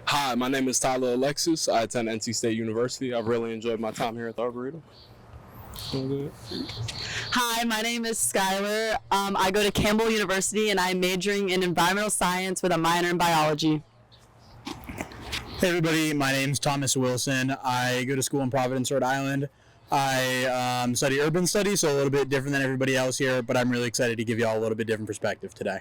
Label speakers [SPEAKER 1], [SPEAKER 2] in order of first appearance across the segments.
[SPEAKER 1] Hi, my name is Tyler Alexis. I attend NC State University. I've really enjoyed my time here at the Arboretum.
[SPEAKER 2] Hi, my name is Skylar. I go to Campbell University and I'm majoring in environmental science with a minor in biology.
[SPEAKER 3] Hey everybody, my name's Thomas Wilson. I go to school in Providence, Rhode Island. I study urban studies, so a little bit different than everybody else here, but I'm really excited to give you all a little bit different perspective today.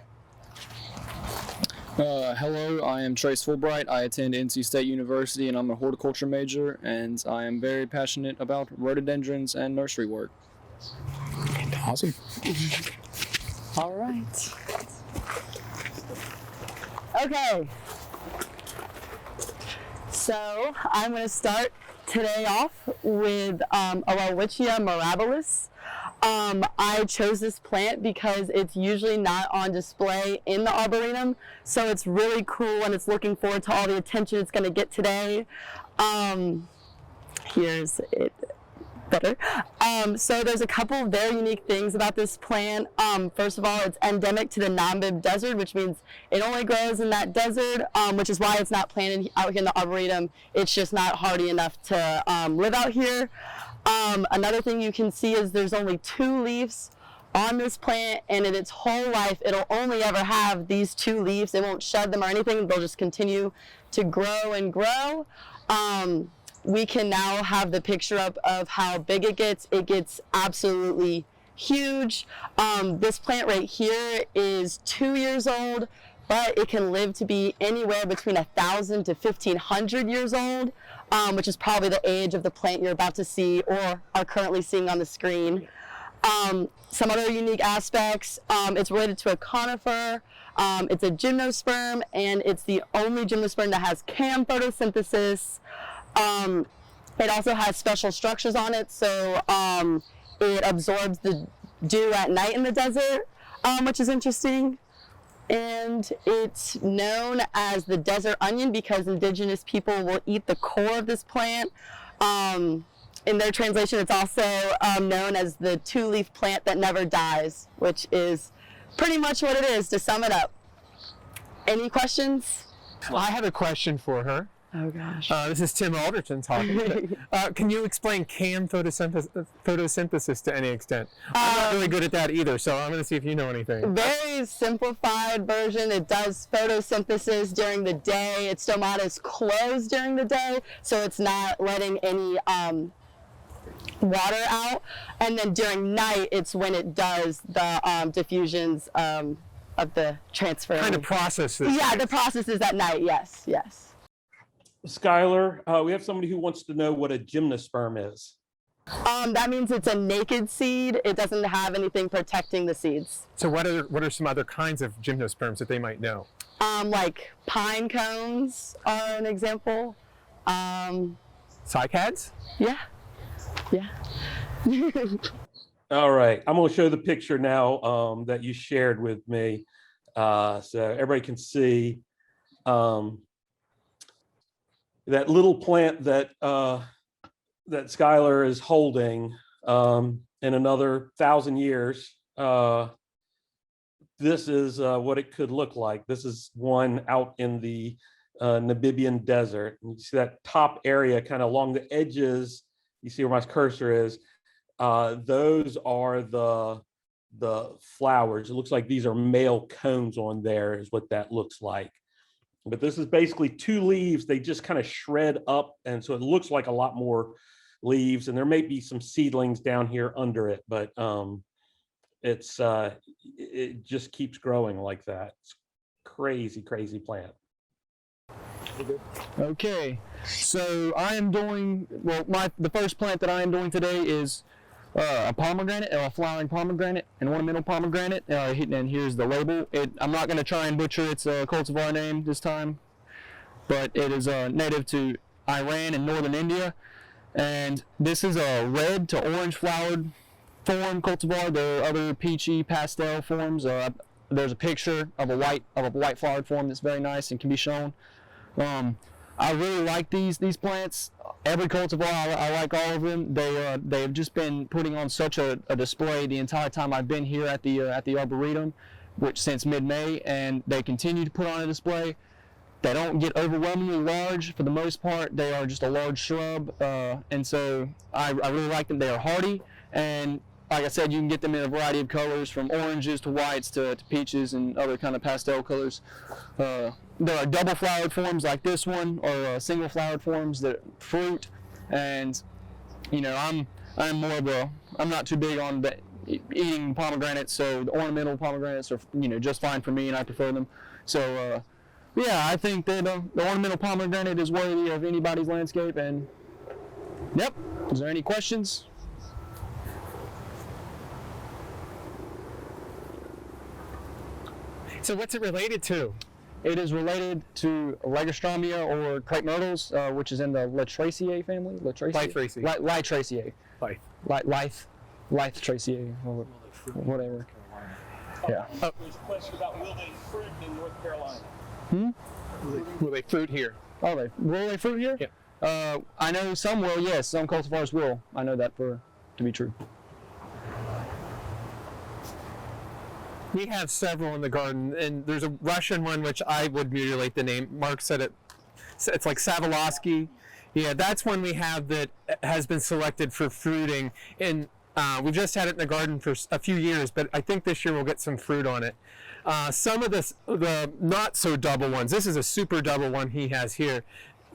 [SPEAKER 4] Hello, I am Trace Fulbright. I attend NC State University and I'm a horticulture major, and I am very passionate about rhododendrons and nursery work.
[SPEAKER 3] Awesome.
[SPEAKER 2] All right. Okay. So I'm going to start today off with Aloysia mirabilis. I chose this plant because it's usually not on display in the Arboretum, so it's really cool and it's looking forward to all the attention it's going to get today. Here's it better. So there's a couple of very unique things about this plant. First of all, it's endemic to the Namib Desert, which means it only grows in that desert, which is why it's not planted out here in the Arboretum. It's just not hardy enough to live out here. Another thing you can see is there's only 2 leaves on this plant, and in its whole life it'll only ever have these 2 leaves. It won't shed them or anything. They'll just continue to grow and grow. We can now have the picture up of how big it gets. It gets absolutely huge. This plant right here is 2 years old, but it can live to be anywhere between 1,000 to 1,500 years old, which is probably the age of the plant you're about to see or are currently seeing on the screen. Some other unique aspects, it's related to a conifer. It's a gymnosperm, and it's the only gymnosperm that has CAM photosynthesis. It also has special structures on it, so it absorbs the dew at night in the desert, which is interesting. And it's known as the desert onion because indigenous people will eat the core of this plant. In their translation, it's also known as the 2-leaf plant that never dies, which is pretty much what it is, to sum it up. Any questions?
[SPEAKER 5] Well, I have a question for her.
[SPEAKER 2] Oh gosh.
[SPEAKER 5] This is Tim Alderton talking. Can you explain CAM photosynthesis to any extent? I'm not really good at that either, so I'm going to see if you know anything.
[SPEAKER 2] Very simplified version. It does photosynthesis during the day. Its stomata is closed during the day, so it's not letting any water out. And then during night, it's when it does the diffusions of the transfer.
[SPEAKER 5] Kind of process this.
[SPEAKER 2] Yeah, the process is at night. Yes, yes.
[SPEAKER 6] Skylar, we have somebody who wants to know what a gymnosperm is.
[SPEAKER 2] That means it's a naked seed. It doesn't have anything protecting the seeds.
[SPEAKER 5] So what are some other kinds of gymnosperms that they might know?
[SPEAKER 2] Like pine cones are an example.
[SPEAKER 5] Cycads?
[SPEAKER 2] Yeah. Yeah.
[SPEAKER 6] All right, I'm going to show the picture now that you shared with me, so everybody can see that little plant that that Skylar is holding. In another 1,000 years, this is what it could look like. This is one out in the Namibian desert. And you see that top area kind of along the edges. You see where my cursor is. Those are the flowers. It looks like these are male cones on there is what that looks like. But this is basically 2 leaves. They just kind of shred up, and so it looks like a lot more leaves, and there may be some seedlings down here under it, but it just keeps growing like that. It's crazy plant.
[SPEAKER 4] Okay, so I am doing, well, the first plant that I am doing today is a pomegranate, a flowering pomegranate, an ornamental pomegranate, and here's the label. I'm not going to try and butcher its cultivar name this time, but it is native to Iran and northern India, and this is a red to orange flowered form cultivar. There are other peachy pastel forms. There's a picture of a white flowered form that's very nice and can be shown. I really like these plants. Every cultivar, I like all of them. They have just been putting on such a display the entire time I've been here at the Arboretum, which since mid-May, and they continue to put on a display. they don't get overwhelmingly large for the most part. They are just a large shrub, and so I really like them. They are hardy, and like I said, you can get them in a variety of colors, from oranges to whites to peaches and other kind of pastel colors. There are double flowered forms like this one, or single flowered forms that fruit. And you know, I'm not too big on eating pomegranates, so the ornamental pomegranates are, you know, just fine for me, and I prefer them. So yeah, I think that the ornamental pomegranate is worthy of anybody's landscape. And yep. Is there any questions?
[SPEAKER 5] So what's it related to?
[SPEAKER 4] It is related to Lagerstroemia or crepe myrtles, which is in the Latraceae family.
[SPEAKER 5] Lythraceae.
[SPEAKER 4] Lythraceae. Lythraceae, or whatever. Yeah.
[SPEAKER 7] There's a question about will they fruit in North Carolina?
[SPEAKER 5] Will they fruit here?
[SPEAKER 4] Oh, will they fruit here?
[SPEAKER 5] Yeah.
[SPEAKER 4] I know some will, yes. Some cultivars will. I know that to be true.
[SPEAKER 5] We have several in the garden, and there's a Russian one which I would mutilate the name. Mark said it's like Savalosky. Yeah, that's one we have that has been selected for fruiting, and we've just had it in the garden for a few years, but I think this year we'll get some fruit on it. Some of the not so double ones, this is a super double one he has here.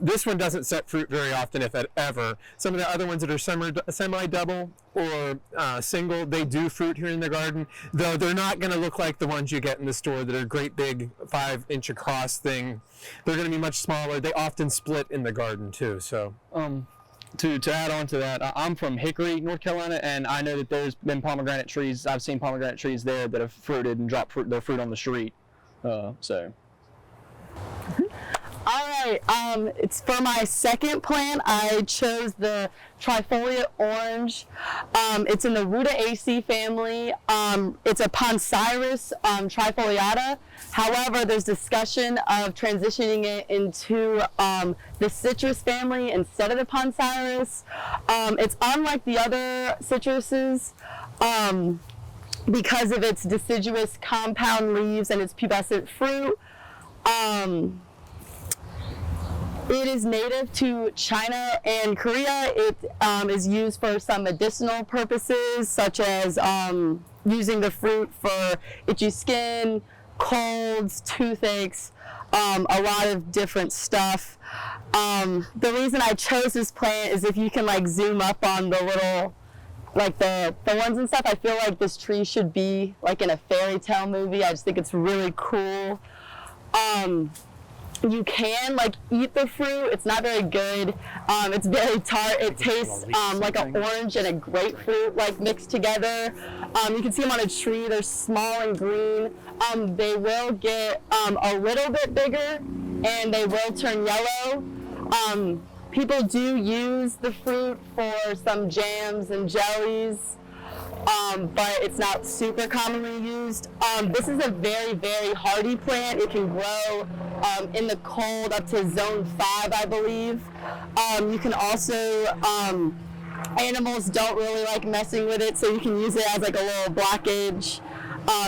[SPEAKER 5] This one doesn't set fruit very often, if ever. Some of the other ones that are semi-double or single, they do fruit here in the garden, though they're not going to look like the ones you get in the store that are great big 5-inch across thing. They're going to be much smaller. They often split in the garden too. So
[SPEAKER 4] to add on to that, I'm from Hickory, North Carolina, and I know that there's been pomegranate trees. I've seen pomegranate trees there that have fruited and dropped their fruit on the street. So.
[SPEAKER 2] All right, it's for my second plant. I chose the Trifoliata Orange. It's in the Rutaceae family. It's a Poncirus Trifoliata. However, there's discussion of transitioning it into the citrus family instead of the Poncirus. It's unlike the other citruses because of its deciduous compound leaves and its pubescent fruit. It is native to China and Korea. It is used for some medicinal purposes, such as using the fruit for itchy skin, colds, toothaches, a lot of different stuff. The reason I chose this plant is if you can like zoom up on the little, like the ones and stuff, I feel like this tree should be like in a fairy tale movie. I just think it's really cool. You can like eat the fruit. It's not very good. It's very tart. It tastes like an orange and a grapefruit like mixed together. You can see them on a tree. They're small and green. They will get a little bit bigger and they will turn yellow. People do use the fruit for some jams and jellies. But it's not super commonly used. This is a very, very hardy plant. It can grow in the cold up to zone 5, I believe. You can also, animals don't really like messing with it, so you can use it as like a little blockage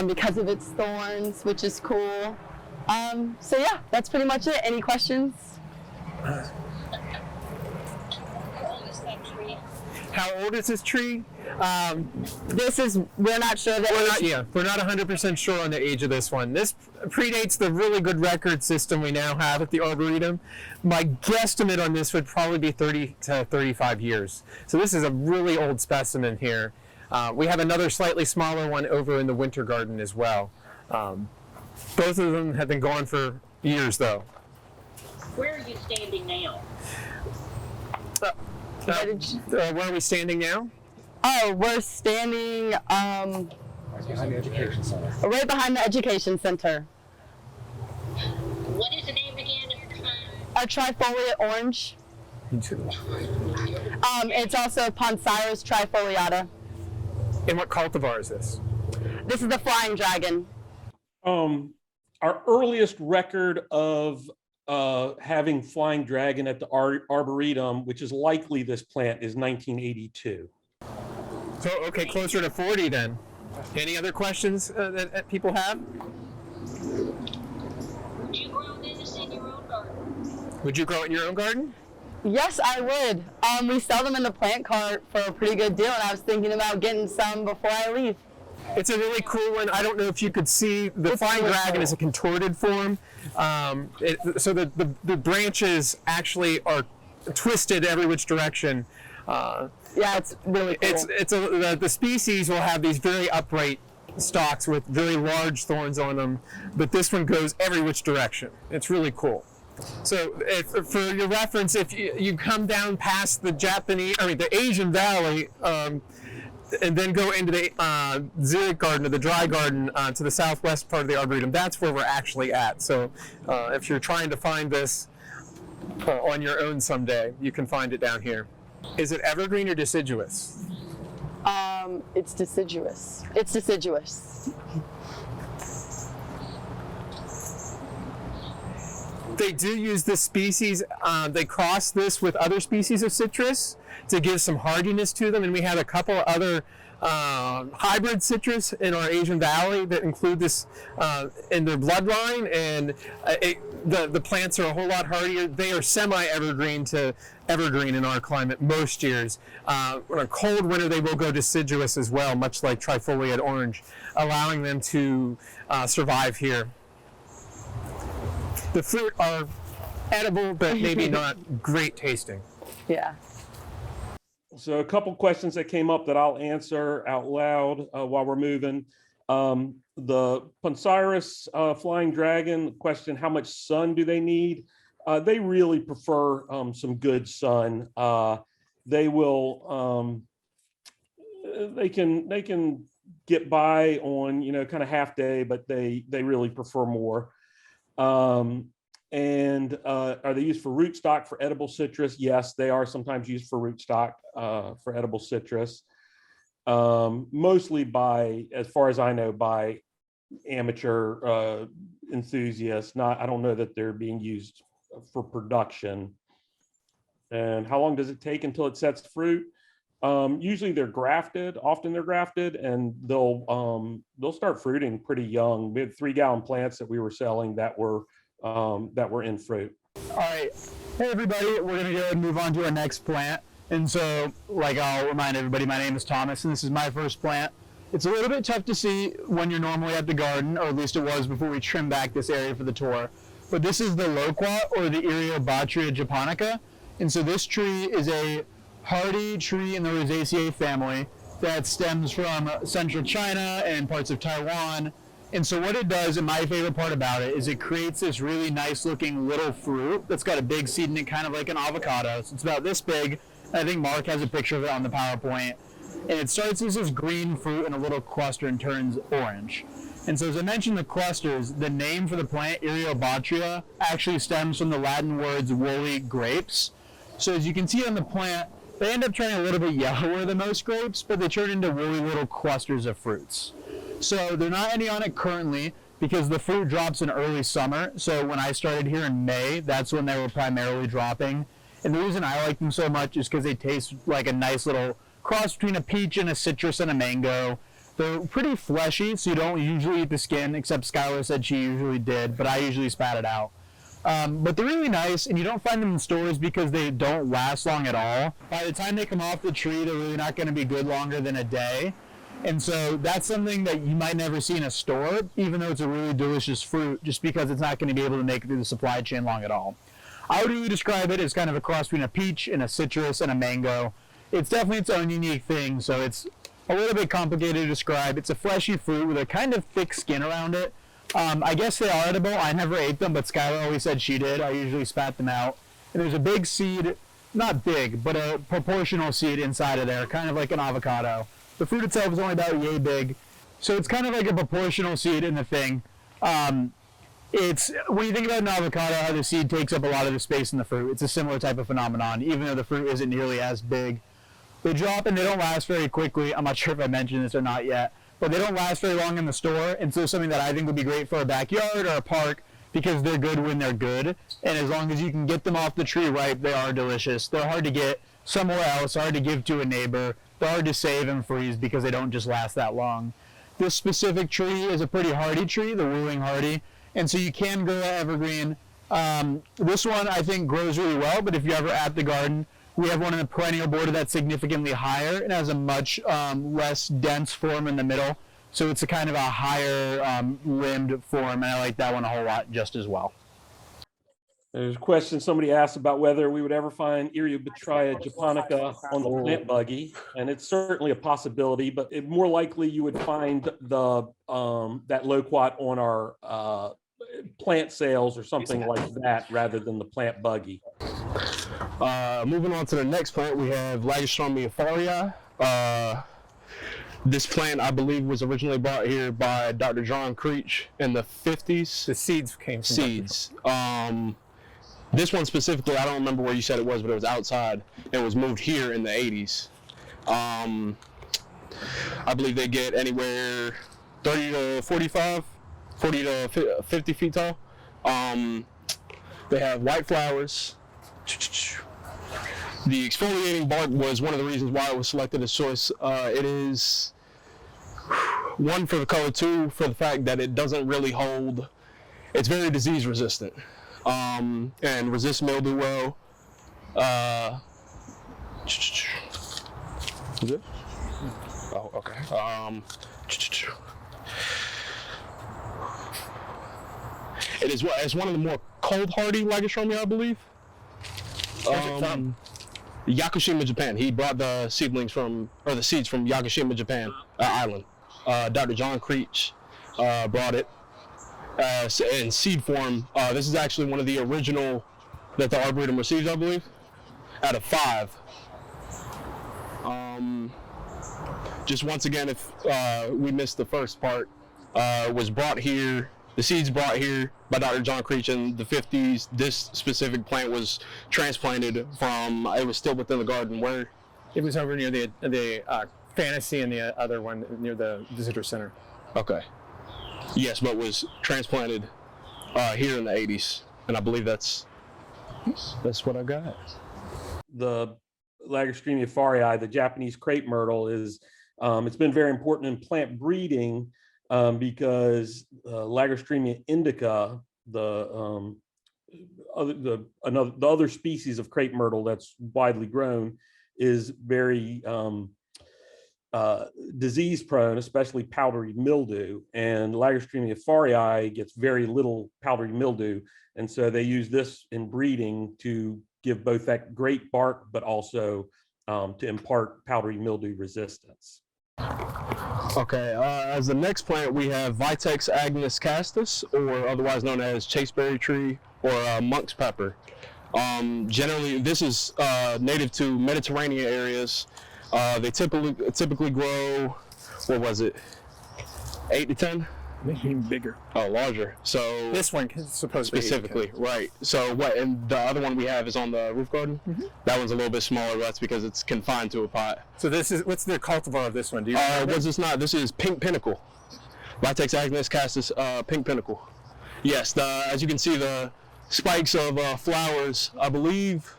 [SPEAKER 2] because of its thorns, which is cool. So yeah, that's pretty much it. Any questions?
[SPEAKER 5] How old is this tree?
[SPEAKER 2] We're not sure that.
[SPEAKER 5] We're not 100% sure on the age of this one. This predates the really good record system we now have at the Arboretum. My guesstimate on this would probably be 30 to 35 years. So this is a really old specimen here. We have another slightly smaller one over in the winter garden as well. Both of them have been gone for years though.
[SPEAKER 8] Where are you standing now?
[SPEAKER 5] Where are we standing now?
[SPEAKER 2] Oh, we're standing
[SPEAKER 9] right behind the education center.
[SPEAKER 2] Right behind the education center.
[SPEAKER 8] What is the name again of your plant?
[SPEAKER 2] A Trifoliata Orange. It's also Poncirus Trifoliata.
[SPEAKER 5] And what cultivar is this?
[SPEAKER 2] This is the Flying Dragon.
[SPEAKER 6] Our earliest record of having flying dragon at the Arboretum, which is likely this plant, is 1982.
[SPEAKER 5] So, okay, closer to 40 then. Any other questions that people have?
[SPEAKER 8] Do you grow this in your own garden?
[SPEAKER 5] Would you grow it in your own garden?
[SPEAKER 2] Yes, I would. We sell them in the plant cart for a pretty good deal, and I was thinking about getting some before I leave.
[SPEAKER 5] It's a really cool one. I don't know if you could see the flying dragon is a contorted form. So the branches actually are twisted every which direction.
[SPEAKER 2] Yeah, it's really cool.
[SPEAKER 5] The species will have these very upright stalks with very large thorns on them, but this one goes every which direction. It's really cool. So for your reference, if you come down past the Asian Valley, and then go into the xeric garden, or the dry garden, to the southwest part of the Arboretum, that's where we're actually at. So if you're trying to find this on your own someday, you can find it down here. Is it evergreen or deciduous?
[SPEAKER 2] It's deciduous. It's deciduous.
[SPEAKER 5] They do use this species, they cross this with other species of citrus to give some hardiness to them, and we have a couple of other hybrid citrus in our Asian Valley that include this in their bloodline, and the plants are a whole lot hardier. They are semi-evergreen to evergreen in our climate most years. On a cold winter, they will go deciduous as well, much like Trifoliata Orange, allowing them to survive here. The fruit are edible, but maybe not great tasting.
[SPEAKER 2] Yeah.
[SPEAKER 6] So a couple questions that came up that I'll answer out loud while we're moving. The Poncirus flying dragon question, how much sun do they need? They really prefer some good sun. They will, they can get by on, kind of half day, but they really prefer more. And are they used for rootstock for edible citrus? Yes, they are sometimes used for rootstock for edible citrus. Mostly by, as far as I know, by amateur enthusiasts. I don't know that they're being used for production. And how long does it take until it sets fruit? Usually they're grafted. Often they're grafted, and they'll start fruiting pretty young. We had 3-gallon plants that we were selling that were in fruit.
[SPEAKER 3] All right, hey everybody, we're gonna go ahead and move on to our next plant. And so, like, I'll remind everybody, my name is Thomas, and this is my first plant. It's a little bit tough to see when you're normally at the garden, or at least it was before we trimmed back this area for the tour. But this is the Loqua, or the Eriobatria japonica. And so this tree is a hardy tree in the Rosaceae family that stems from central China and parts of Taiwan. And so what it does, and my favorite part about it, is it creates this really nice looking little fruit that's got a big seed in it, kind of like an avocado. So it's about this big. I think Mark has a picture of it on the PowerPoint. And it starts as this green fruit in a little cluster and turns orange. And so as I mentioned the clusters, the name for the plant, Eriobatria, actually stems from the Latin words woolly grapes. So as you can see on the plant, they end up turning a little bit yellower than most grapes, but they turn into woolly little clusters of fruits. So they're not any on it currently because the fruit drops in early summer. So when I started here in May, that's when they were primarily dropping. And the reason I like them so much is because they taste like a nice little cross between a peach and a citrus and a mango. They're pretty fleshy, so you don't usually eat the skin, except Skylar said she usually did, but I usually spat it out. But they're really nice, and you don't find them in stores because they don't last long at all. By the time they come off the tree, they're really not going to be good longer than a day. And so that's something that you might never see in a store, even though it's a really delicious fruit, just because it's not going to be able to make it through the supply chain long at all. I would really describe it as kind of a cross between a peach and a citrus and a mango. It's definitely its own unique thing, so it's a little bit complicated to describe. It's a fleshy fruit with a kind of thick skin around it. I guess they are edible. I never ate them, but Skylar always said she did. I usually spat them out. And there's a big seed, not big, but a proportional seed inside of there, kind of like an avocado. The fruit itself is only about yay big, so it's kind of like a proportional seed in the thing. It's when you think about an avocado, how the seed takes up a lot of the space in the fruit, it's a similar type of phenomenon, even though the fruit isn't nearly as big. They drop and they don't last very quickly. I'm not sure if I mentioned this or not yet, but they don't last very long in the store, and so something that I think would be great for a backyard or a park because they're good when they're good, and as long as you can get them off the tree ripe, they are delicious. They're hard to get somewhere else, hard to give to a neighbor, they're hard to save and freeze because they don't just last that long. This specific tree is a pretty hardy tree, the wooling hardy, and so you can grow an evergreen This one I think grows really well, but if you're ever at the garden, we have one in the perennial border that's significantly higher and has a much less dense form in the middle. So it's a kind of a higher limbed form, and I like that one a whole lot just as well.
[SPEAKER 6] There's a question somebody asked about whether we would ever find Euphoria japonica on the plant buggy, and it's certainly a possibility, but more likely you would find the that loquat on our plant sales or something like that rather than the plant buggy.
[SPEAKER 1] Moving on to the next plant, we have euphoria. This plant, I believe, was originally brought here by Dr. John Creech in the 50s.
[SPEAKER 5] The seeds came from
[SPEAKER 1] Seeds. This one specifically, I don't remember where you said it was, but it was outside. It was moved here in the 80s. I believe they get anywhere 30 to 45, 40 to 50 feet tall. They have white flowers. The exfoliating bark was one of the reasons why it was selected as choice. It is one for the color, two for the fact that it doesn't really hold. It's very disease resistant and resists mildew well. Is it? Oh, okay. It's one of the more cold hardy Lagerstroemia, I believe. Yakushima, Japan. He brought the seeds from Yakushima, Japan island. Dr. John Creech brought it in seed form. This is actually one of the original that the Arboretum received, I believe, out of 5. Just once again, if we missed the first part, was brought here. The seeds brought here by Dr. John Creech in the 50s. This specific plant was transplanted from, it was still within the garden where?
[SPEAKER 5] It was over near the Fantasy and the other one near the visitor center.
[SPEAKER 1] Okay. Yes, but was transplanted here in the 80s. And I believe that's what I got. The
[SPEAKER 6] Lagerstroemia euphoria, the Japanese crepe myrtle, is it's been very important in plant breeding because Lagerstroemia indica, the other species of crepe myrtle that's widely grown, is very disease prone, especially powdery mildew. And Lagerstroemia euphoria gets very little powdery mildew, and so they use this in breeding to give both that great bark, but also to impart powdery mildew resistance.
[SPEAKER 1] Okay, as the next plant, we have Vitex agnus castus, or otherwise known as chaseberry tree or monk's pepper. Generally, this is native to Mediterranean areas. They typically grow, what was it, 8 to 10?
[SPEAKER 5] Maybe even bigger.
[SPEAKER 1] Oh, larger. So
[SPEAKER 5] this one is supposed to be
[SPEAKER 1] specifically, right? So what? And the other one we have is on the roof garden. Mm-hmm. That one's a little bit smaller. But that's because it's confined to a pot.
[SPEAKER 5] So this is, what's the cultivar of this one? Do you remember?
[SPEAKER 1] Was this not? This is pink pinnacle. Vitex agnus castus, pink pinnacle. Yes. As you can see, the spikes of flowers. I believe.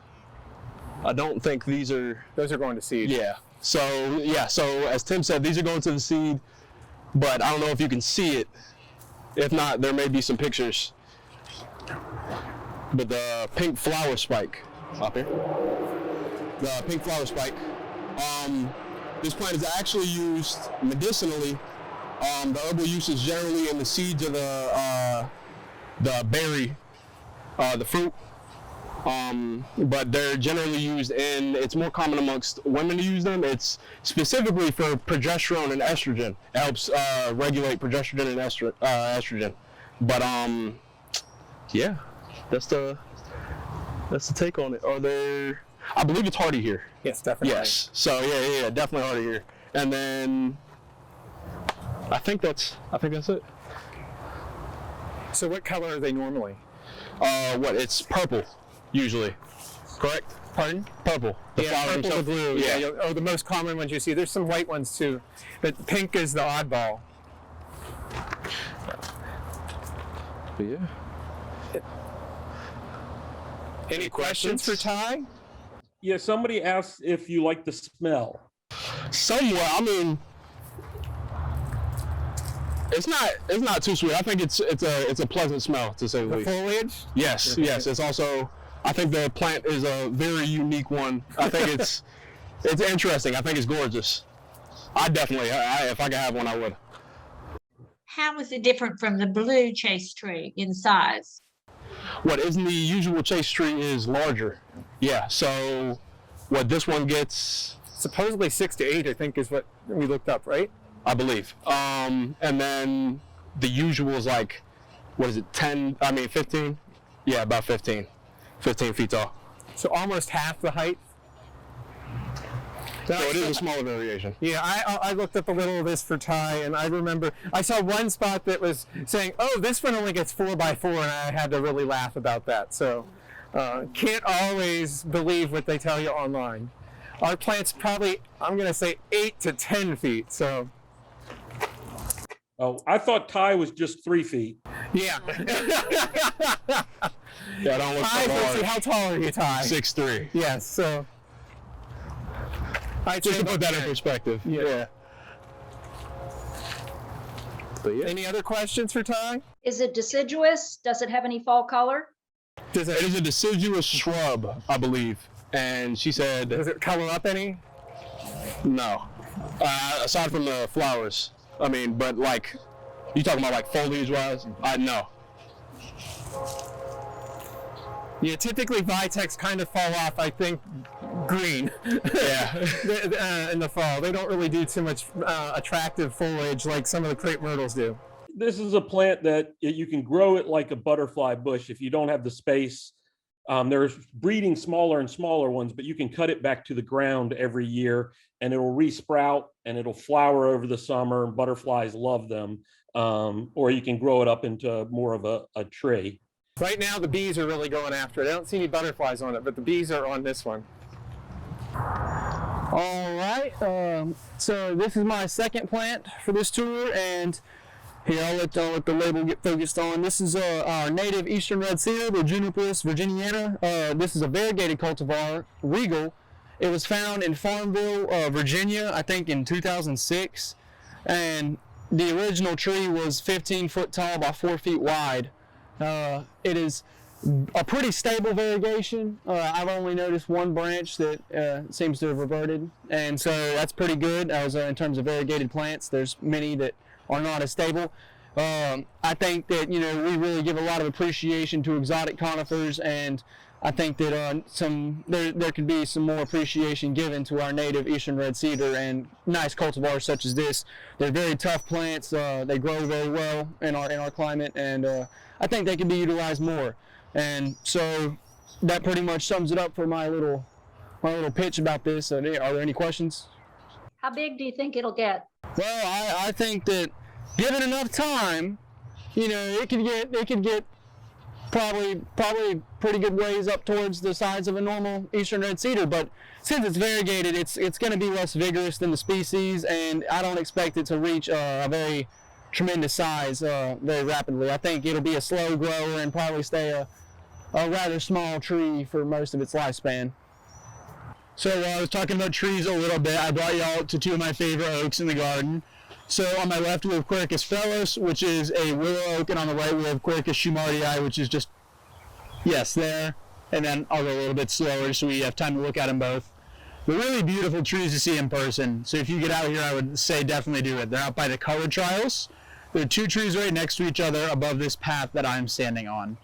[SPEAKER 1] I don't think these are.
[SPEAKER 5] Those are going to seed.
[SPEAKER 1] Yeah. So yeah. So as Tim said, these are going to the seed. But I don't know if you can see it. If not, there may be some pictures. But the pink flower spike up here. The pink flower spike. This plant is actually used medicinally. The herbal use is generally in the seeds of the berry, the fruit. But they're generally used in, it's more common amongst women to use them. It's specifically for progesterone and estrogen. It helps regulate progesterone and estrogen. But yeah, that's the take on it. Are there, I believe it's hardy here.
[SPEAKER 5] Yes, definitely.
[SPEAKER 1] Yes, so yeah, definitely hardy here. And then I think that's it.
[SPEAKER 5] So what color are they normally?
[SPEAKER 1] It's purple. Usually, correct?
[SPEAKER 5] Pardon?
[SPEAKER 1] Purple. The flowers
[SPEAKER 5] purple to blue.
[SPEAKER 1] Yeah.
[SPEAKER 5] Oh, the most common ones you see. There's some white ones too, but pink is the oddball.
[SPEAKER 1] But yeah.
[SPEAKER 5] Any questions for Ty?
[SPEAKER 6] Yeah, somebody asked if you like the smell.
[SPEAKER 1] Somewhat. I mean, It's not too sweet. I think it's a pleasant smell, to say the least.
[SPEAKER 5] Foliage?
[SPEAKER 1] Yes, yes. It's also, I think the plant is a very unique one. I think it's interesting. I think it's gorgeous. I definitely, if I could have one, I would.
[SPEAKER 8] How is it different from the blue chase tree in size?
[SPEAKER 1] What isn't the usual chase tree is larger. Yeah, so what this one gets,
[SPEAKER 5] Supposedly 6 to 8, I think, is what we looked up, right?
[SPEAKER 1] I believe. And then the usual is like, what is it, 15? Yeah, about 15 feet tall.
[SPEAKER 5] So almost half the height.
[SPEAKER 1] So it is a smaller variation.
[SPEAKER 5] Yeah, I looked up a little of this for Ty, and I remember I saw one spot that was saying, "Oh, this one only gets 4x4," and I had to really laugh about that. So can't always believe what they tell you online. Our plant's probably, I'm going to say 8 to 10 feet. So.
[SPEAKER 6] Oh, I thought Ty was just 3 feet.
[SPEAKER 5] Yeah.
[SPEAKER 1] Yeah, I don't look
[SPEAKER 5] Ty,
[SPEAKER 1] so
[SPEAKER 5] let's see,
[SPEAKER 1] large.
[SPEAKER 5] how tall are you, Ty?
[SPEAKER 1] 6'3".
[SPEAKER 5] Yes. So.
[SPEAKER 1] Just to put that in perspective.
[SPEAKER 5] Yeah.
[SPEAKER 1] But yeah.
[SPEAKER 5] Any other questions for Ty?
[SPEAKER 10] Is it deciduous? Does it have any fall color?
[SPEAKER 5] Does
[SPEAKER 1] It is a deciduous shrub, I believe. And she said,
[SPEAKER 5] does it color up any?
[SPEAKER 1] no. Aside from the flowers. I mean, but like, you talking about like foliage-wise? No.
[SPEAKER 5] Yeah, typically Vitex kind of fall off, I think, green.
[SPEAKER 1] Yeah.
[SPEAKER 5] In the fall. They don't really do too much attractive foliage like some of the crepe myrtles do.
[SPEAKER 6] This is a plant that you can grow it like a butterfly bush if you don't have the space. There's breeding smaller and smaller ones, but you can cut it back to the ground every year and it'll resprout and it'll flower over the summer and butterflies love them. Or you can grow it up into more of a tree.
[SPEAKER 5] Right now the bees are really going after it. I don't see any butterflies on it, but the bees are on this one.
[SPEAKER 4] All right, so this is my second plant for this tour, and here I'll let the label get focused on. This is our native eastern red cedar, the Juniper virginiana. This is a variegated cultivar, regal. It was found in Farmville, Virginia, I think in 2006, and the original tree was 15 foot tall by 4 feet wide. It is a pretty stable variegation. I've only noticed one branch that seems to have reverted, and so that's pretty good. As in terms of variegated plants, there's many that are not as stable. I think that we really give a lot of appreciation to exotic conifers, and I think that there could be some more appreciation given to our native eastern red cedar and nice cultivars such as this. They're very tough plants. They grow very well in our climate, and I think they can be utilized more. And so that pretty much sums it up for my little pitch about this. Are there any questions?
[SPEAKER 10] How big do you think it'll get?
[SPEAKER 4] Well, I think that given enough time, it could get probably pretty good ways up towards the size of a normal eastern red cedar. But since it's variegated, it's going to be less vigorous than the species, and I don't expect it to reach a very tremendous size very rapidly. I think it'll be a slow grower and probably stay a rather small tree for most of its lifespan.
[SPEAKER 3] So while I was talking about trees a little bit, I brought y'all to two of my favorite oaks in the garden. So on my left we have Quercus phallus, which is a willow oak, and on the right we have Quercus shumardii, which is just, yes, there. And then I'll go a little bit slower so we have time to look at them both. They're really beautiful trees to see in person. So if you get out here, I would say definitely do it. They're out by the color trials. There are two trees right next to each other above this path that I'm standing on.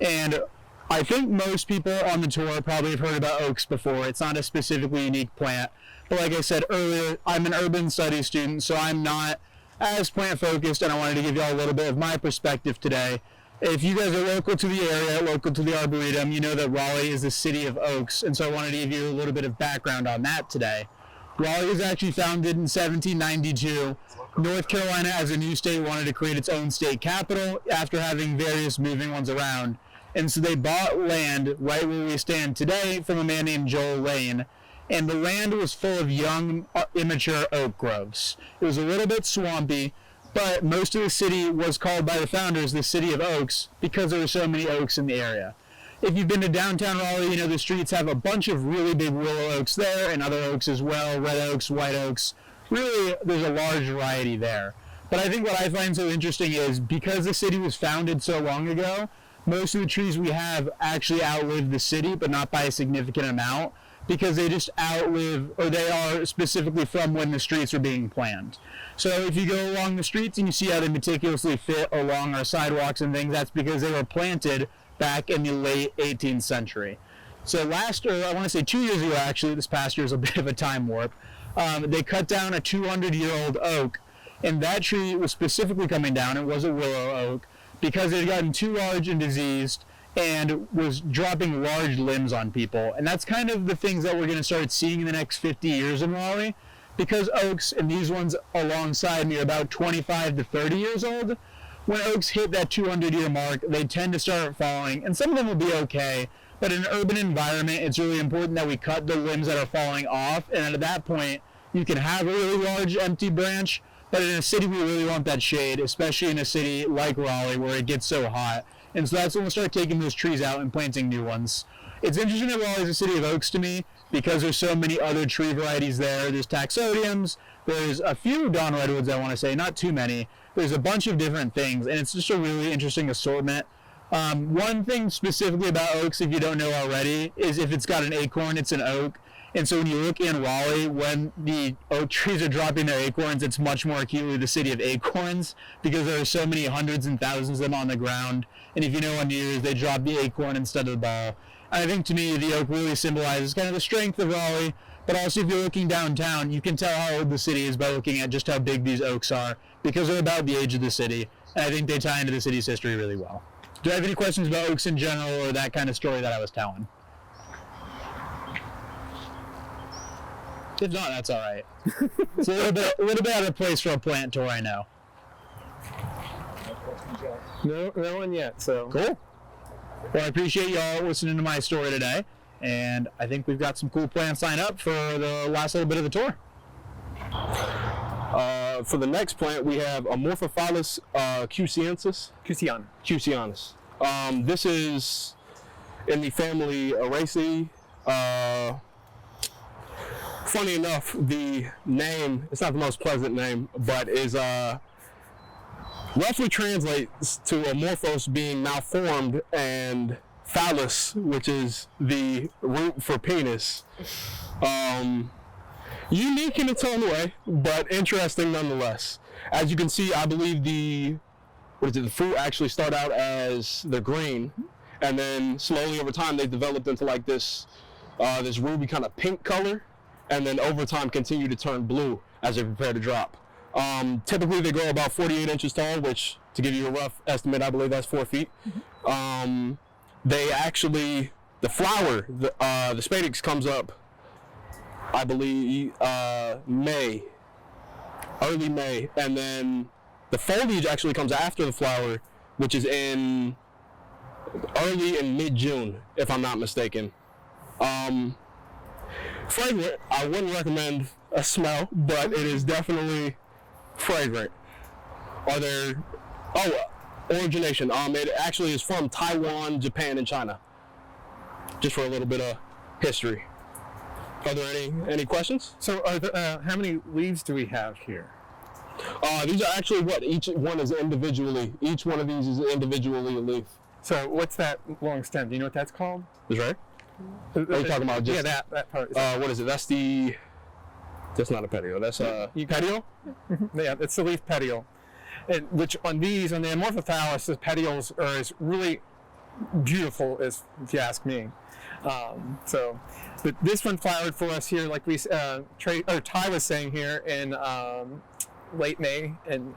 [SPEAKER 3] And I think most people on the tour probably have heard about oaks before. It's not a specifically unique plant. But like I said earlier, I'm an urban studies student, so I'm not as plant focused, and I wanted to give you all a little bit of my perspective today. If you guys are local to the area, local to the Arboretum, you know that Raleigh is the city of oaks, and so I wanted to give you a little bit of background on that today. Raleigh was actually founded in 1792. North Carolina, as a new state, wanted to create its own state capital after having various moving ones around. And so they bought land right where we stand today from a man named Joel Lane. And the land was full of young, immature oak groves. It was a little bit swampy, but most of the city was called by the founders the City of Oaks because there were so many oaks in the area. If you've been to downtown Raleigh, you know the streets have a bunch of really big willow oaks there and other oaks as well, red oaks, white oaks. Really, there's a large variety there. But I think what I find so interesting is because the city was founded so long ago, most of the trees we have actually outlive the city, but not by a significant amount, because they just outlive, or they are specifically from when the streets were being planned. So if you go along the streets and you see how they meticulously fit along our sidewalks and things, that's because they were planted back in the late 18th century. So I want to say 2 years ago actually, this past year is a bit of a time warp, they cut down a 200-year-old oak, and that tree was specifically coming down, it was a willow oak, because it had gotten too large and diseased and was dropping large limbs on people. And that's kind of the things that we're going to start seeing in the next 50 years in Raleigh, because oaks, and these ones alongside me are about 25 to 30 years old. When oaks hit that 200-year mark, they tend to start falling, and some of them will be okay, but in an urban environment, it's really important that we cut the limbs that are falling off, and at that point, you can have a really large empty branch, but in a city, we really want that shade, especially in a city like Raleigh, where it gets so hot. And so that's when we'll start taking those trees out and planting new ones. It's interesting that Raleigh is a city of oaks to me, because there's so many other tree varieties there. There's taxodiums, there's a few dawn redwoods, I want to say, not too many. There's a bunch of different things, and it's just a really interesting assortment. One thing specifically about oaks, if you don't know already, is if it's got an acorn, it's an oak. And so when you look in Raleigh, when the oak trees are dropping their acorns, it's much more acutely the city of acorns, because there are so many hundreds and thousands of them on the ground. And if you know on New Year's, they drop the acorn instead of the ball. And I think to me, the oak really symbolizes kind of the strength of Raleigh, but also if you're looking downtown, you can tell how old the city is by looking at just how big these oaks are, because they're about the age of the city. And I think they tie into the city's history really well. Do you have any questions about oaks in general, or that kind of story that I was telling? If not, that's all right. It's a little bit out of place for a plant tour, I know.
[SPEAKER 5] No one yet, so.
[SPEAKER 3] Cool. Well, I appreciate y'all listening to my story today, and I think we've got some cool plants lined up for the last little bit of the tour.
[SPEAKER 1] For the next plant, we have amorphous phallus cyanus. Cyanus. This is in the family Araceae. Funny enough, the name, it's not the most pleasant name, but is roughly translates to amorphous being malformed, and phallus, which is the root for penis. Unique in its own way, but interesting nonetheless. As you can see, I believe the fruit actually start out as the green, and then slowly over time they developed into like this ruby kind of pink color, and then over time continue to turn blue as they prepare to drop. Typically they grow about 48 inches tall, which, to give you a rough estimate, I believe that's 4 feet. They actually, the flower, the spadix comes up, I believe, early May, and then the foliage actually comes after the flower, which is in early and mid-June, if I'm not mistaken. Fragrant, I wouldn't recommend a smell, but it is definitely fragrant. Origination, it actually is from Taiwan, Japan, and China. Just for a little bit of history. Are there any questions?
[SPEAKER 5] So how many leaves do we have here?
[SPEAKER 1] These are actually each one is individually, each one of these is individually a leaf.
[SPEAKER 5] So what's that long stem? Do you know what that's called?
[SPEAKER 1] Is right? Are you talking about just...
[SPEAKER 5] Yeah, that part.
[SPEAKER 1] What is it? That's not a petiole. That's a petiole?
[SPEAKER 5] Yeah, it's the leaf petiole. And which on the amorphous phallus, the petioles are as really beautiful as, if you ask me. But this one flowered for us here, like Ty was saying here, in late May and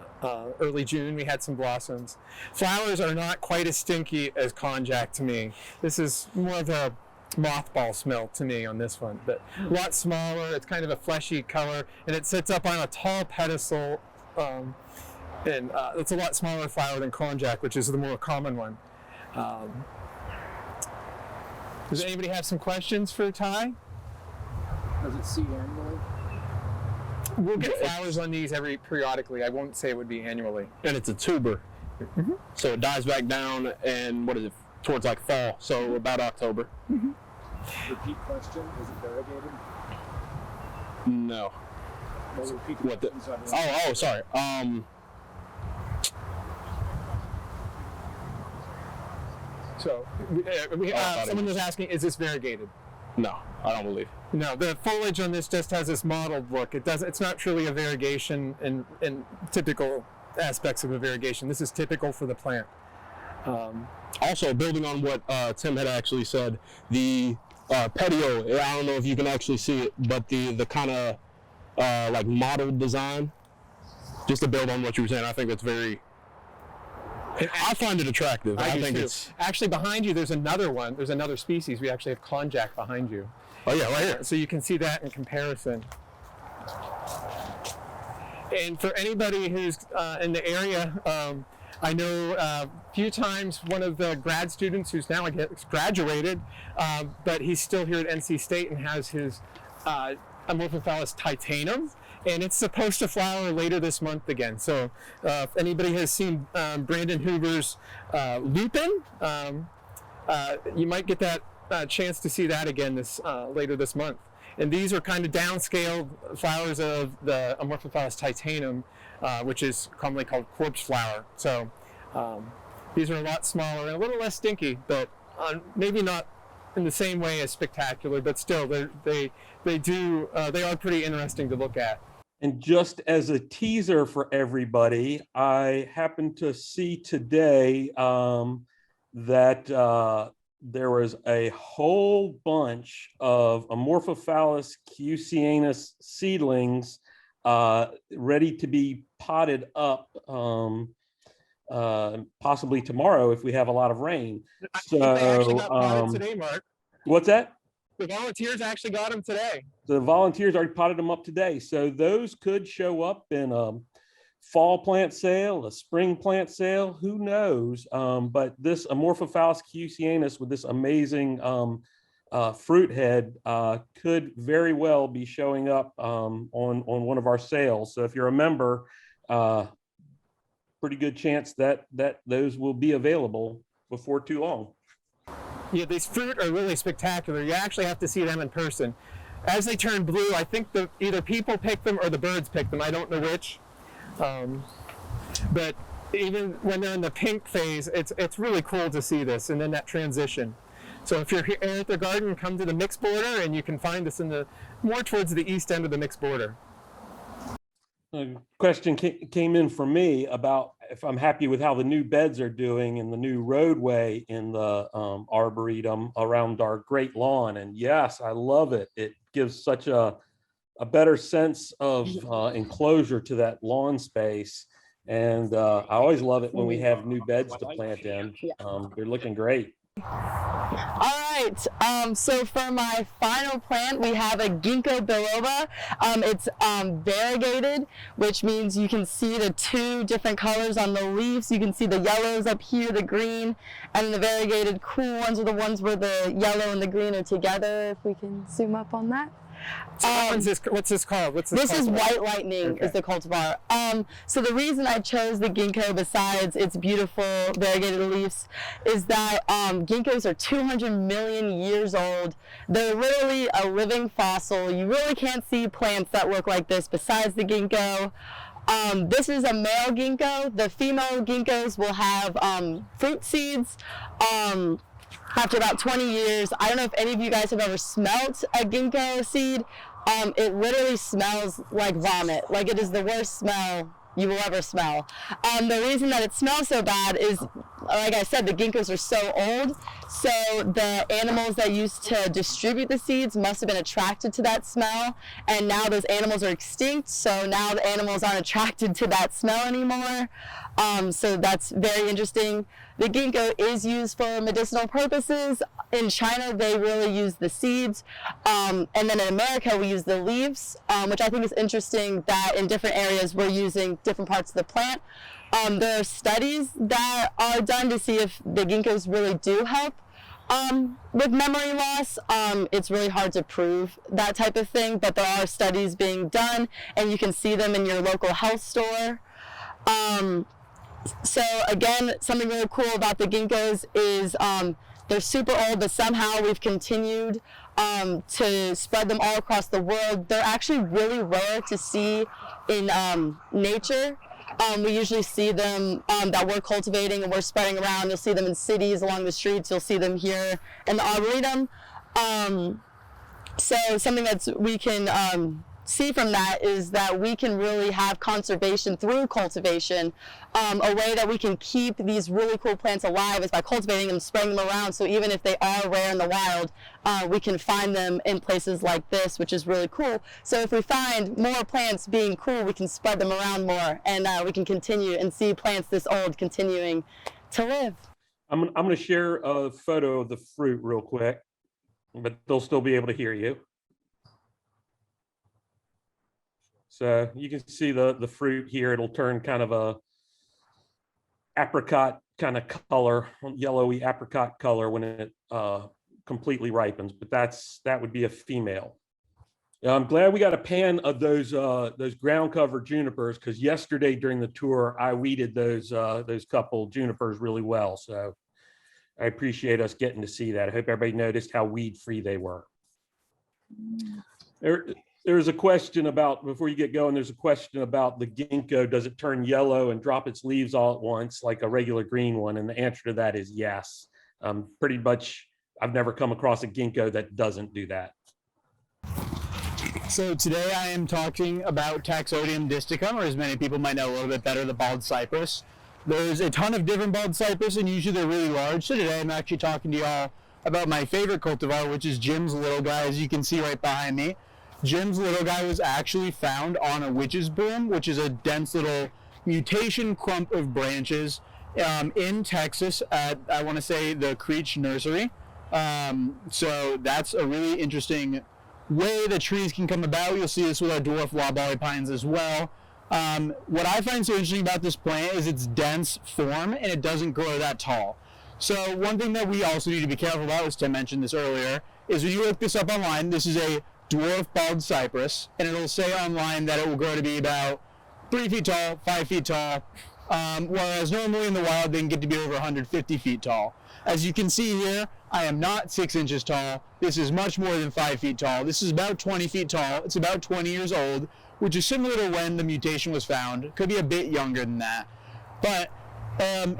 [SPEAKER 5] early June. We had some blossoms. Flowers are not quite as stinky as konjac to me. This is more of a mothball smell to me on this one, but a lot smaller. It's kind of a fleshy color, and it sits up on a tall pedestal, and it's a lot smaller flower than konjac, which is the more common one. Does anybody have some questions for Ty?
[SPEAKER 9] Does it seed annually?
[SPEAKER 5] We'll get flowers on these periodically. I won't say it would be annually.
[SPEAKER 1] And it's a tuber.
[SPEAKER 5] Mm-hmm.
[SPEAKER 1] So it dies back down, and towards like fall, so about October.
[SPEAKER 5] Mm-hmm.
[SPEAKER 9] Repeat question, is it variegated?
[SPEAKER 1] No.
[SPEAKER 9] No repeat
[SPEAKER 1] What the?
[SPEAKER 9] questions on
[SPEAKER 1] Oh, sorry.
[SPEAKER 5] So someone was asking, is this variegated?
[SPEAKER 1] No, I don't believe.
[SPEAKER 5] No, the foliage on this just has this mottled look. It's not truly a variegation in typical aspects of a variegation. This is typical for the plant.
[SPEAKER 1] Also, building on what Tim had actually said, the petio, I don't know if you can actually see it, but the kind of like mottled design, just to build on what you were saying, I think it's very, I find it attractive. I think it's
[SPEAKER 5] actually behind you. There's another one. There's another species. We actually have konjac behind you.
[SPEAKER 1] Oh yeah, right here.
[SPEAKER 5] So you can see that in comparison. And for anybody who's in the area, I know a few times one of the grad students who's now, I guess, graduated, but he's still here at NC State and has his amorphous phallus titanum, and it's supposed to flower later this month again. So if anybody has seen Brandon Hoover's lupin, you might get that chance to see that again later this month. And these are kind of downscaled flowers of the amorphous phallus titanum, which is commonly called corpse flower. So these are a lot smaller and a little less stinky, but maybe not in the same way as spectacular, but still they are pretty interesting to look at.
[SPEAKER 6] And just as a teaser for everybody, I happened to see today that there was a whole bunch of amorphous phallus cyanus seedlings ready to be potted up, possibly tomorrow if we have a lot of rain. So
[SPEAKER 5] they actually got potted today, Mark.
[SPEAKER 6] What's that?
[SPEAKER 5] The volunteers actually got them today.
[SPEAKER 6] The volunteers already potted them up today. So those could show up in a fall plant sale, a spring plant sale, who knows? But this amorphous phallus cyanus with this amazing fruit head could very well be showing up on one of our sales. So if you're a member, pretty good chance that those will be available before too long.
[SPEAKER 5] Yeah, these fruit are really spectacular. You actually have to see them in person. As they turn blue, I think either people pick them or the birds pick them. I don't know which. But even when they're in the pink phase, it's really cool to see this, and then that transition. So if you're here at the garden, come to the mixed border, and you can find us more towards the east end of the mixed border.
[SPEAKER 6] A question came in for me about if I'm happy with how the new beds are doing and the new roadway in the arboretum around our great lawn. And yes, I love it. It gives such a better sense of enclosure to that lawn space. And I always love it when we have new beds to plant in. They're looking great.
[SPEAKER 2] All right, so for my final plant, we have a ginkgo biloba. It's variegated, which means you can see the two different colors on the leaves. You can see the yellows up here, the green, and the variegated cool ones are the ones where the yellow and the green are together, if we can zoom up on that.
[SPEAKER 5] So what's this called?
[SPEAKER 2] This is White Lightning, is the cultivar. So the reason I chose the ginkgo, besides its beautiful variegated leaves, is that ginkgos are 200 million years old. They're literally a living fossil. You really can't see plants that look like this besides the ginkgo. This is a male ginkgo. The female ginkgos will have fruit seeds. After about 20 years, I don't know if any of you guys have ever smelt a ginkgo seed. It literally smells like vomit. Like, it is the worst smell you will ever smell. The reason that it smells so bad is, like I said, the ginkgos are so old, so the animals that used to distribute the seeds must have been attracted to that smell, and now those animals are extinct, so now the animals aren't attracted to that smell anymore. So that's very interesting. The ginkgo is used for medicinal purposes. In China, they really use the seeds. And then in America, we use the leaves, which I think is interesting that in different areas, we're using different parts of the plant. There are studies that are done to see if the ginkgos really do help with memory loss. It's really hard to prove that type of thing, but there are studies being done, and you can see them in your local health store. So again, something really cool about the ginkgos is they're super old, but somehow we've continued to spread them all across the world. They're actually really rare to see in nature. We usually see them that we're cultivating and we're spreading around. You'll see them in cities along the streets. You'll see them here in the Arboretum. So something that we can see from that is that we can really have conservation through cultivation. A way that we can keep these really cool plants alive is by cultivating them, spreading them around, so even if they are rare in the wild, we can find them in places like this, which is really cool. So if we find more plants being cool, we can spread them around more, and we can continue and see plants this old continuing to live.
[SPEAKER 6] I'm going to share a photo of the fruit real quick, but they'll still be able to hear you. So you can see the fruit here. It'll turn kind of a apricot kind of color, yellowy apricot color when it completely ripens. But that would be a female. I'm glad we got a pan of those ground cover junipers, because yesterday during the tour I weeded those couple junipers really well. So I appreciate us getting to see that. I hope everybody noticed how weed free they were. There's a question about, before you get going, there's a question about the ginkgo. Does it turn yellow and drop its leaves all at once like a regular green one? And the answer to that is yes. Pretty much, I've never come across a ginkgo that doesn't do that.
[SPEAKER 3] So today I am talking about Taxodium disticum, or as many people might know a little bit better, the bald cypress. There's a ton of different bald cypress, and usually they're really large. So today I'm actually talking to y'all about my favorite cultivar, which is Jim's Little Guy, as you can see right behind me. Jim's Little Guy was actually found on a witch's broom, which is a dense little mutation clump of branches in Texas at, I want to say, the Creech Nursery. So that's a really interesting way that trees can come about. You'll see this with our dwarf loblolly pines as well. What I find so interesting about this plant is its dense form, and it doesn't grow that tall. So one thing that we also need to be careful about, as Tim mentioned this earlier, is when you look this up online, this is a dwarf bald cypress, and it'll say online that it will grow to be about 3 feet tall, 5 feet tall, whereas normally in the wild they can get to be over 150 feet tall. As you can see here, I am not 6 inches tall. This is much more than 5 feet tall. This is about 20 feet tall. It's about 20 years old, which is similar to when the mutation was found. Could be a bit younger than that. But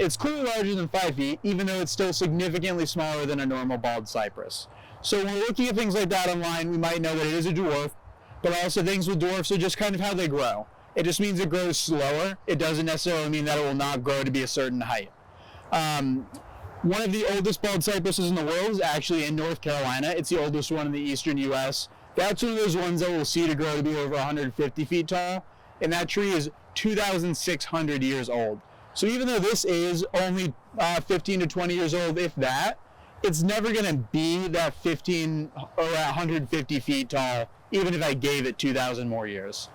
[SPEAKER 3] it's clearly larger than 5 feet, even though it's still significantly smaller than a normal bald cypress. So when we're looking at things like that online, we might know that it is a dwarf, but also things with dwarfs are just kind of how they grow. It just means it grows slower. It doesn't necessarily mean that it will not grow to be a certain height. One of the oldest bald cypresses in the world is actually in North Carolina. It's the oldest one in the eastern U.S. That's one of those ones that we'll see to grow to be over 150 feet tall, and that tree is 2,600 years old. So even though this is only 15 to 20 years old, if that, it's never going to be that 15 or 150 feet tall, even if I gave it 2,000 more years.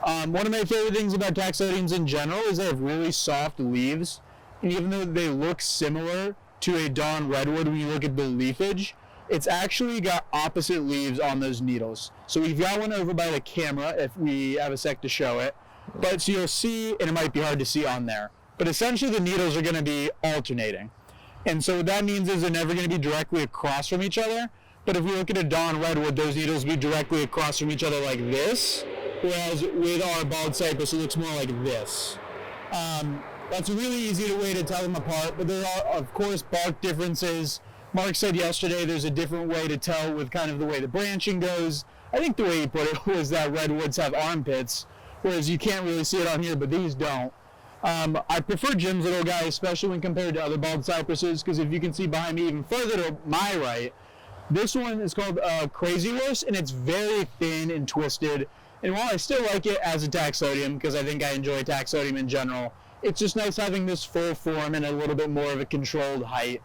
[SPEAKER 3] One of my favorite things about Taxodiums in general is they have really soft leaves, and even though they look similar to a dawn redwood when you look at the leafage, it's actually got opposite leaves on those needles. So we've got one over by the camera if we have a sec to show it. But so you'll see, and it might be hard to see on there, but essentially the needles are going to be alternating. And so what that means is they're never going to be directly across from each other. But if we look at a dawn redwood, those needles will be directly across from each other like this. Whereas with our bald cypress, it looks more like this. That's a really easy way to tell them apart, but there are, of course, bark differences. Mark said yesterday there's a different way to tell with kind of the way the branching goes. I think the way he put it was that redwoods have armpits, whereas you can't really see it on here, but these don't. I prefer Jim's Little Guy, especially when compared to other bald cypresses, because if you can see behind me even further to my right, this one is called Crazy Horse, and it's very thin and twisted. And while I still like it as a Taxodium, because I think I enjoy Taxodium in general, it's just nice having this full form and a little bit more of a controlled height.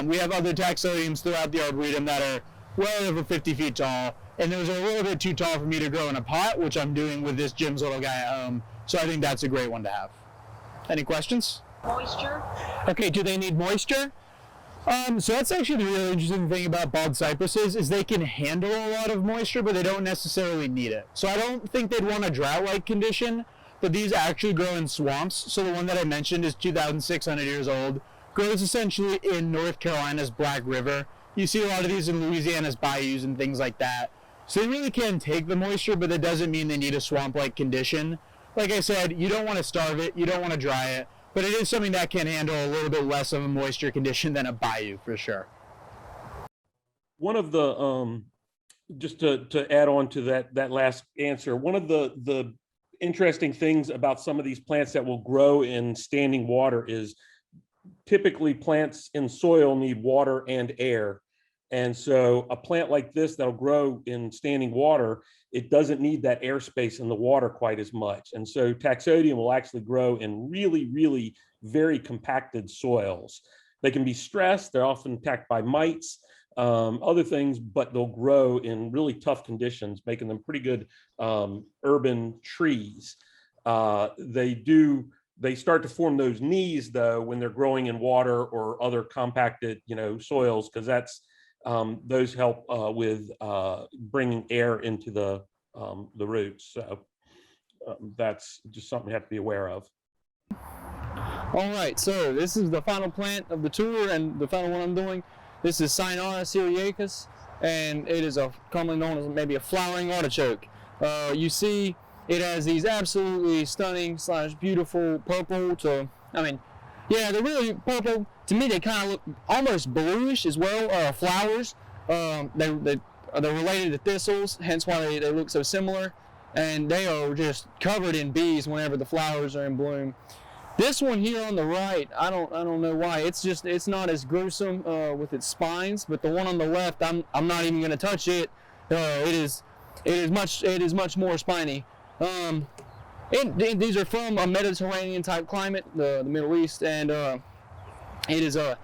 [SPEAKER 3] We have other Taxodiums throughout the Arboretum that are well over 50 feet tall, and those are a little bit too tall for me to grow in a pot, which I'm doing with this Jim's Little Guy at home. So I think that's a great one to have. Any questions?
[SPEAKER 10] Moisture?
[SPEAKER 3] Okay, do they need moisture? So that's actually the really interesting thing about bald cypresses is they can handle a lot of moisture, but they don't necessarily need it. So I don't think they'd want a drought-like condition, but these actually grow in swamps. So the one that I mentioned is 2,600 years old, grows essentially in North Carolina's Black River. You see a lot of these in Louisiana's bayous and things like that. So they really can take the moisture, but that doesn't mean they need a swamp-like condition. like I said, you don't want to starve it, you don't want to dry it, but it is something that can handle a little bit less of a moisture condition than a bayou for sure.
[SPEAKER 6] One of the just to add on to that last answer, one of the interesting things about some of these plants that will grow in standing water is typically plants in soil need water and air. And so a plant like this that'll grow in standing water, it doesn't need that airspace in the water quite as much. And so Taxodium will actually grow in really, really very compacted soils. They can be stressed, they're often attacked by mites, other things, but they'll grow in really tough conditions, making them pretty good urban trees. They start to form those knees though when they're growing in water or other compacted, soils, because those help with bringing air into the roots. So that's just something you have to be aware of.
[SPEAKER 4] All right, so this is the final plant of the tour and the final one I'm doing. This is celiacus, and it is commonly known as maybe a flowering artichoke. You see it has these absolutely stunning / beautiful purple to, yeah, they're really purple. To me, they kind of look almost bluish as well, flowers. They're related to thistles, hence why they look so similar. And they are just covered in bees whenever the flowers are in bloom. This one here on the right, I don't know why. It's not as gruesome with its spines, but the one on the left, I'm not even going to touch it. It is much more spiny. These are from a Mediterranean type climate, the Middle East, and it is as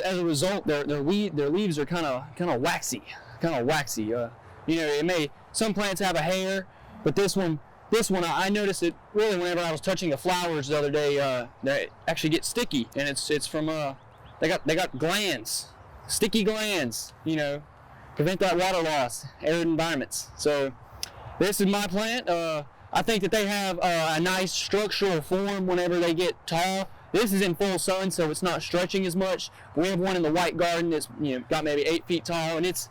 [SPEAKER 4] a result, their leaves are kind of waxy. Some plants have a hair, but this one I noticed it really whenever I was touching the flowers the other day. They actually get sticky, and it's from they got glands, sticky glands. Prevent that water loss, arid environments. So this is my plant. I think that they have a nice structural form whenever they get tall. This is in full sun, so it's not stretching as much. We have one in the white garden that's got maybe 8 feet tall, and it's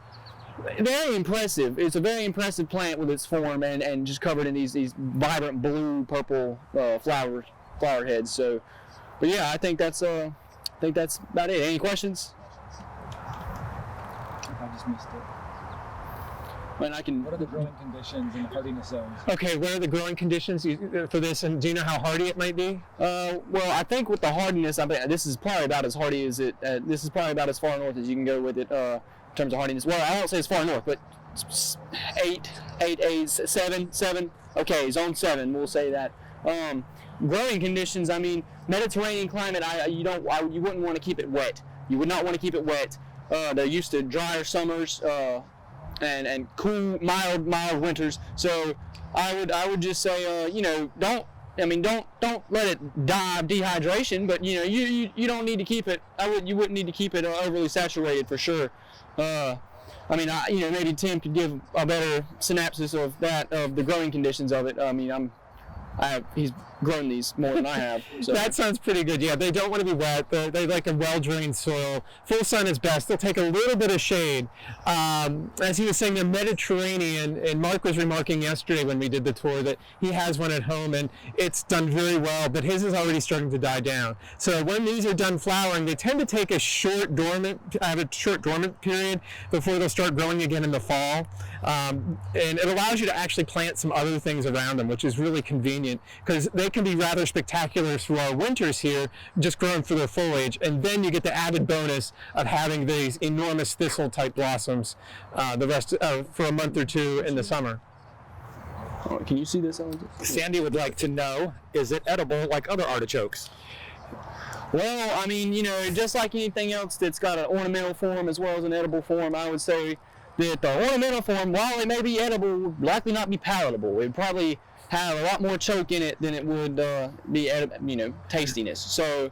[SPEAKER 4] very impressive. It's a very impressive plant with its form and just covered in these vibrant blue, purple flower heads. So, but yeah, I think that's about it. Any questions?
[SPEAKER 9] I just missed it.
[SPEAKER 4] And I can.
[SPEAKER 9] What are the growing conditions and hardiness zones?
[SPEAKER 5] Okay, what are the growing conditions for this, and do you know how hardy it might be?
[SPEAKER 4] Well, I think with the hardiness, this is probably about as hardy as it. This is probably about as far north as you can go with it in terms of hardiness. Well, I won't say as far north, but 7. Okay, zone 7. We'll say that. Growing conditions. Mediterranean climate. You wouldn't want to keep it wet. You would not want to keep it wet. They're used to drier summers. And cool, mild winters. So I would just say, don't let it die of dehydration. But you don't need to keep it. You wouldn't need to keep it overly saturated for sure. Maybe Tim could give a better synopsis of the growing conditions of it. He's grown these more than I have. So.
[SPEAKER 5] That sounds pretty good. Yeah, they don't want to be wet. They like a well-drained soil. Full sun is best. They'll take a little bit of shade. As he was saying, the Mediterranean, and Mark was remarking yesterday when we did the tour that he has one at home and it's done very well, but his is already starting to die down. So when these are done flowering, they tend to take a short dormant period before they'll start growing again in the fall. And it allows you to actually plant some other things around them, which is really convenient because they can be rather spectacular through our winters here, just growing for their foliage, and then you get the added bonus of having these enormous thistle type blossoms the rest for a month or two in the summer.
[SPEAKER 4] Oh, can you see this?
[SPEAKER 11] Sandy would like to know, is it edible like other artichokes?
[SPEAKER 4] Well, just like anything else that's got an ornamental form as well as an edible form, I would say that the ornamental form, while it may be edible, would likely not be palatable. It would probably have a lot more choke in it than it would be tastiness. So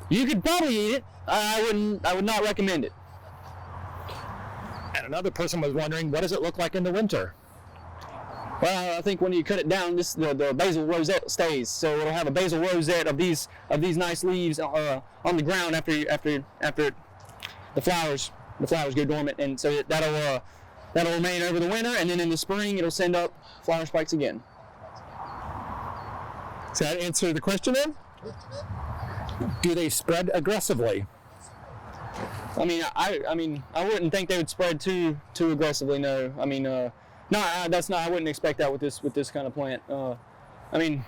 [SPEAKER 4] you could probably eat it. I would not recommend it.
[SPEAKER 11] And another person was wondering, what does it look like in the winter?
[SPEAKER 4] Well, I think when you cut it down, the basal rosette stays. So it'll have a basal rosette of these nice leaves on the ground after the flowers go dormant, and so that'll remain over the winter, and then in the spring it'll send up flower spikes again.
[SPEAKER 5] Does that answer the question then?
[SPEAKER 11] Do they spread aggressively?
[SPEAKER 4] I mean, I wouldn't think they would spread too aggressively. No, I mean, no, that's not. I wouldn't expect that with this kind of plant. I mean,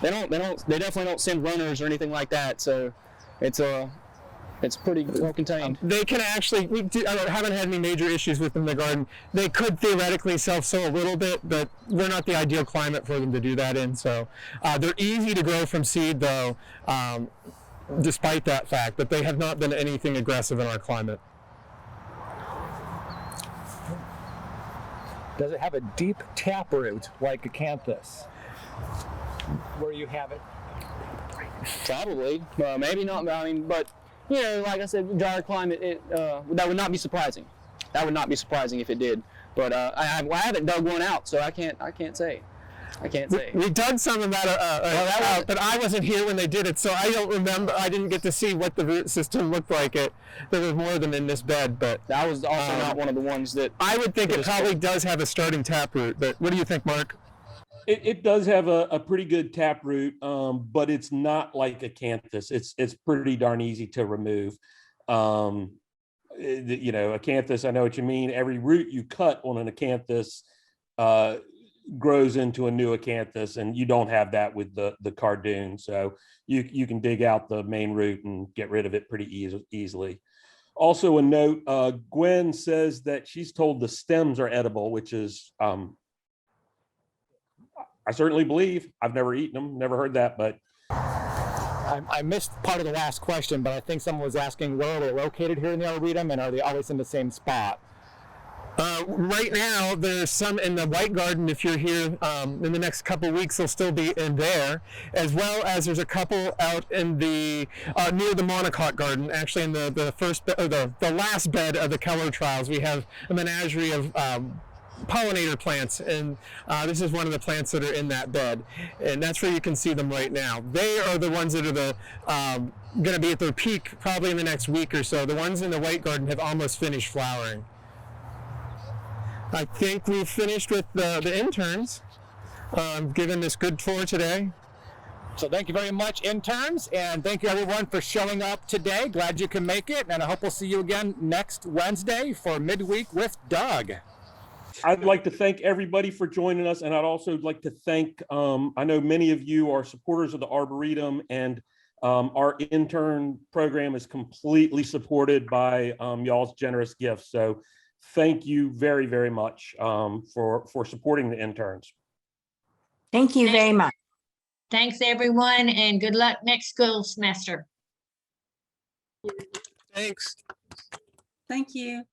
[SPEAKER 4] they definitely don't send runners or anything like that. So, it's pretty well contained.
[SPEAKER 5] They can actually, I haven't had any major issues with them in the garden. They could theoretically self-sow a little bit, but we're not the ideal climate for them to do that in. So they're easy to grow from seed though, despite that fact, but they have not been anything aggressive in our climate.
[SPEAKER 11] Does it have a deep taproot like acanthus, where you have it?
[SPEAKER 4] Probably, maybe not. I mean, but you know, like I said, drier climate, that would not be surprising. That would not be surprising if it did. But I haven't dug one out, so I can't say.
[SPEAKER 5] We dug some of that out, but I wasn't here when they did it, so I don't remember. I didn't get to see what the root system looked like. There was more than in this bed, but
[SPEAKER 4] that was also not one of the ones that.
[SPEAKER 5] I would think it probably does have a starting taproot. But what do you think, Mark?
[SPEAKER 6] It does have a pretty good taproot, but it's not like acanthus. It's pretty darn easy to remove. You know, acanthus, I know what you mean. Every root you cut on an acanthus grows into a new acanthus, and you don't have that with the cardoon. So you can dig out the main root and get rid of it pretty easily. Also a note, Gwen says that she's told the stems are edible, which is I certainly believe. I've never eaten them, never heard that, but.
[SPEAKER 11] I missed part of the last question, but I think someone was asking where are they located here in the Arboretum, and are they always in the same spot?
[SPEAKER 5] Right now, there's some in the White Garden. If you're here in the next couple of weeks, they'll still be in there, as well as there's a couple out in the near the monocot garden. Actually, in the first the last bed of the Keller trials, we have a menagerie of pollinator plants, and this is one of the plants that are in that bed, and that's where you can see them right now. They are the ones that are going to be at their peak probably in the next week or so. The ones in the White Garden have almost finished flowering. I think we've finished with the interns, given this good tour today.
[SPEAKER 11] So thank you very much, interns, and thank you everyone for showing up today. Glad you can make it, and I hope we'll see you again next Wednesday for Midweek with Doug.
[SPEAKER 6] I'd like to thank everybody for joining us, and I'd also like to thank, I know many of you are supporters of the Arboretum, and our intern program is completely supported by y'all's generous gifts. So thank you very, very much for supporting the interns.
[SPEAKER 8] Thank you very much. Thanks, everyone, and good luck next school semester.
[SPEAKER 5] Thanks.
[SPEAKER 12] Thank you.